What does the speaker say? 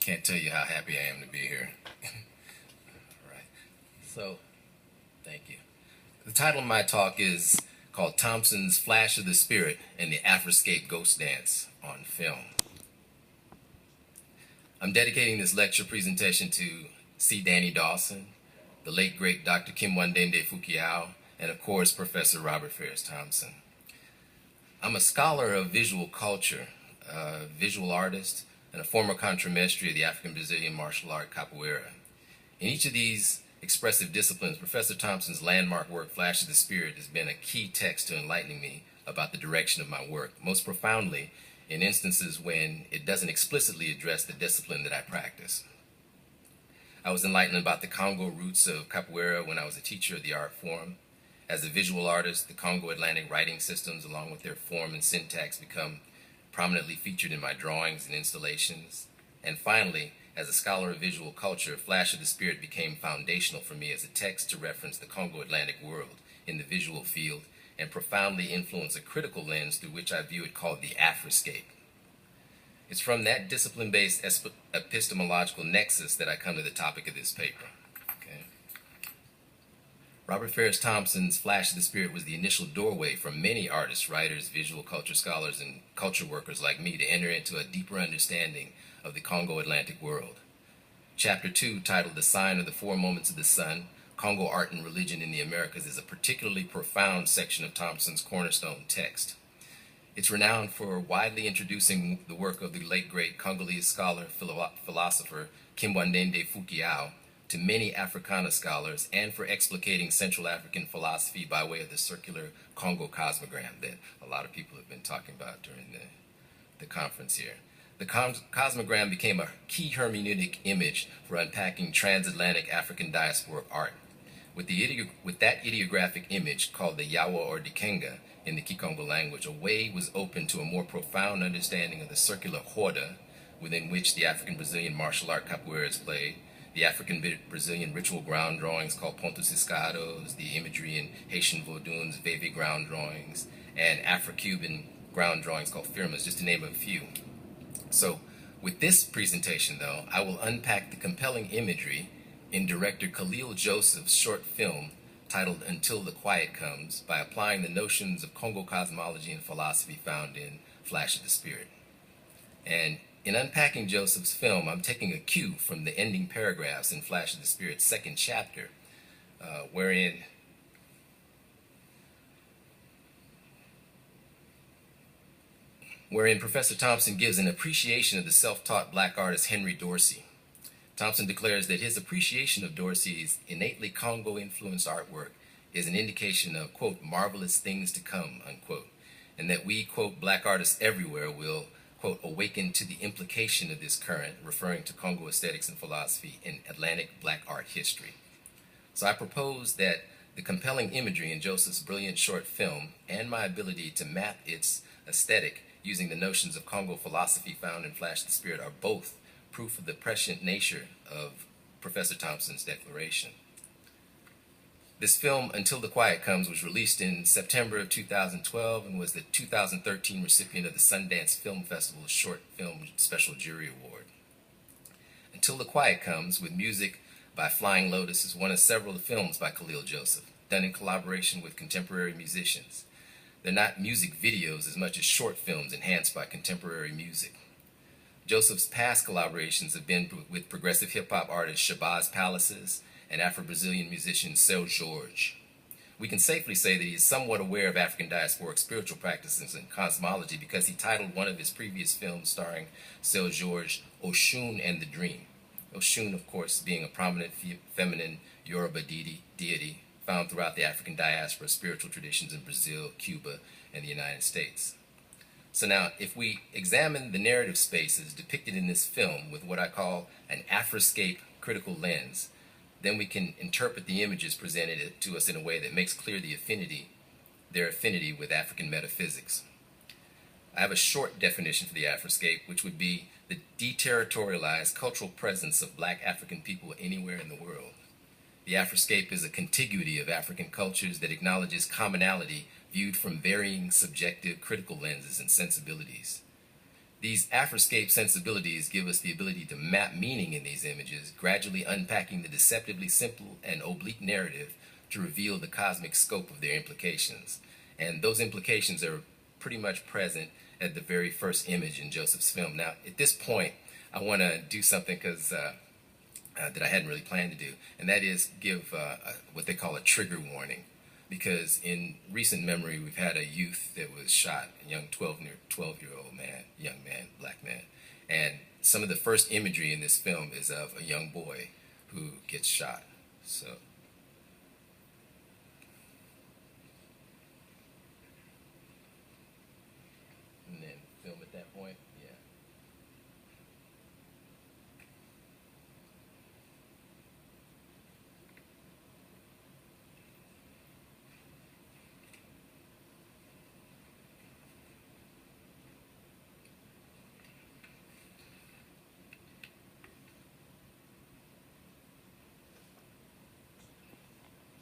Can't tell you how happy I am to be here. All right. So, thank you. The title of my talk is called Thompson's Flash of the Spirit and the Afroscape Ghost Dance on Film. I'm dedicating this lecture presentation to C. Danny Dawson, the late great Dr. Kimwandende Fukiao, and of course, Professor Robert Ferris Thompson. I'm a scholar of visual culture, a visual artist, and a former contramestre of the African-Brazilian martial art capoeira. In each of these expressive disciplines, Professor Thompson's landmark work, Flash of the Spirit, has been a key text to enlightening me about the direction of my work, most profoundly in instances when it doesn't explicitly address the discipline that I practice. I was enlightened about the Congo roots of capoeira when I was a teacher of the art form. As a visual artist, the Congo Atlantic writing systems, along with their form and syntax, become prominently featured in my drawings and installations. And finally, as a scholar of visual culture, Flash of the Spirit became foundational for me as a text to reference the Congo Atlantic world in the visual field and profoundly influence a critical lens through which I view it called the Afroscape. It's from that discipline-based epistemological nexus that I come to the topic of this paper. Robert Ferris Thompson's Flash of the Spirit was the initial doorway for many artists, writers, visual culture scholars, and culture workers like me to enter into a deeper understanding of the Congo Atlantic world. Chapter 2, titled The Sign of the Four Moments of the Sun, Congo Art and Religion in the Americas, is a particularly profound section of Thompson's cornerstone text. It's renowned for widely introducing the work of the late great Congolese scholar, philosopher Kimwandende Fukiao to many Africana scholars, and for explicating Central African philosophy by way of the circular Congo cosmogram that a lot of people have been talking about during the conference here. The cosmogram became a key hermeneutic image for unpacking transatlantic African diasporic art. With that ideographic image, called the Yawa or Dikenga in the Kikongo language, a way was opened to a more profound understanding of the circular horda within which the African-Brazilian martial art capoeira is played, the African-Brazilian ritual ground drawings called pontos ciscados, the imagery in Haitian Vodun's Veve ground drawings, and Afro-Cuban ground drawings called firmas, just to name a few. So with this presentation, though, I will unpack the compelling imagery in director Khalil Joseph's short film titled Until the Quiet Comes by applying the notions of Congo cosmology and philosophy found in Flash of the Spirit. And in unpacking Joseph's film, I'm taking a cue from the ending paragraphs in Flash of the Spirit's second chapter, wherein Professor Thompson gives an appreciation of the self-taught black artist Henry Dorsey. Thompson declares that his appreciation of Dorsey's innately Congo-influenced artwork is an indication of, quote, marvelous things to come, unquote, and that we, quote, black artists everywhere will, quote, awaken to the implication of this current, referring to Congo aesthetics and philosophy in Atlantic black art history. So I propose that the compelling imagery in Joseph's brilliant short film and my ability to map its aesthetic using the notions of Congo philosophy found in Flash of the Spirit are both proof of the prescient nature of Professor Thompson's declaration. This film, Until the Quiet Comes, was released in September of 2012 and was the 2013 recipient of the Sundance Film Festival's Short Film Special Jury Award. Until the Quiet Comes, with music by Flying Lotus, is one of several films by Khalil Joseph, done in collaboration with contemporary musicians. They're not music videos as much as short films enhanced by contemporary music. Joseph's past collaborations have been with progressive hip-hop artist Shabazz Palaces and Afro-Brazilian musician Seu Jorge. We can safely say that he is somewhat aware of African diasporic spiritual practices and cosmology because he titled one of his previous films starring Seu Jorge, Oshun and the Dream. Oshun, of course, being a prominent feminine Yoruba deity found throughout the African diaspora spiritual traditions in Brazil, Cuba, and the United States. So now, if we examine the narrative spaces depicted in this film with what I call an Afroscape critical lens, then we can interpret the images presented to us in a way that makes clear their affinity with African metaphysics. I have a short definition for the Afroscape, which would be the deterritorialized cultural presence of black African people anywhere in the world. The Afroscape is a contiguity of African cultures that acknowledges commonality viewed from varying subjective critical lenses and sensibilities. These Afroscape sensibilities give us the ability to map meaning in these images, gradually unpacking the deceptively simple and oblique narrative to reveal the cosmic scope of their implications. And those implications are pretty much present at the very first image in Joseph's film. Now, at this point, I want to do something that I hadn't really planned to do, and that is give what they call a trigger warning. Because in recent memory, we've had a youth that was shot, a young 12-year-old man, young man, black man. And some of the first imagery in this film is of a young boy who gets shot. So